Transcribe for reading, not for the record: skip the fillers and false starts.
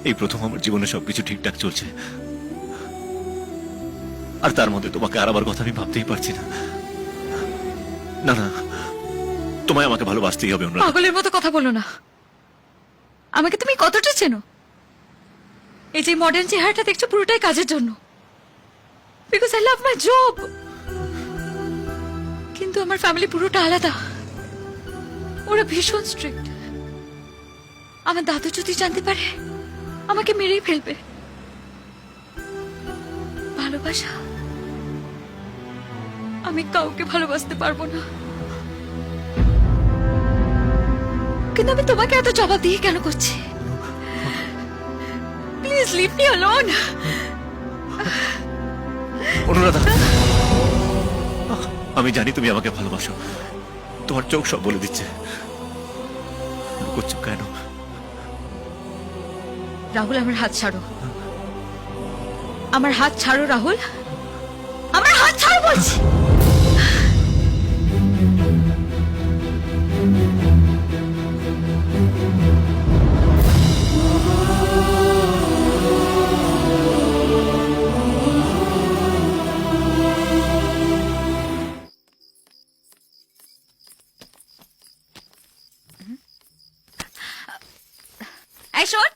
এই প্রথম আমার জীবনে সবকিছু ঠিকঠাক চলছে, আর তার মধ্যে তোমাকে হারাবার কথা আমি ভাবতেই পারছি না। না না, তোমায় আমাকে ভালোবাসতেই হবে অনুরাধা। পাগলের মতো কথা বলো না। আমাকে তুমি কতটা চেনো? এই যে মডার্ন চেহারাটা দেখছো পুরোটাই কাজের জন্য, because I love my job. কিন্তু আমার ফ্যামিলি পুরোটা আলাদা। ওরা ভীষণ স্ট্রিক্ট। আমার দাদু যদি জানতে পারে আমাকে মেরেই ফেলবে। ভালোবাসা, আমি কাউকে ভালোবাসতে পারবো না। কিন্তু আমি তোমাকে এত জবাব দিয়ে কেন করছি? Please leave me alone. Anuradha, আমি জানি তুমি আমাকে ভালোবাসো, তোমার চোখ সব বলে দিচ্ছে। লুকোচ্ছ কেন? রাহুল, আমার হাত ছাড়ো। আমার হাত ছাড়ো রাহুল, আমার হাত ছাড়ো বলছি। এই শোন,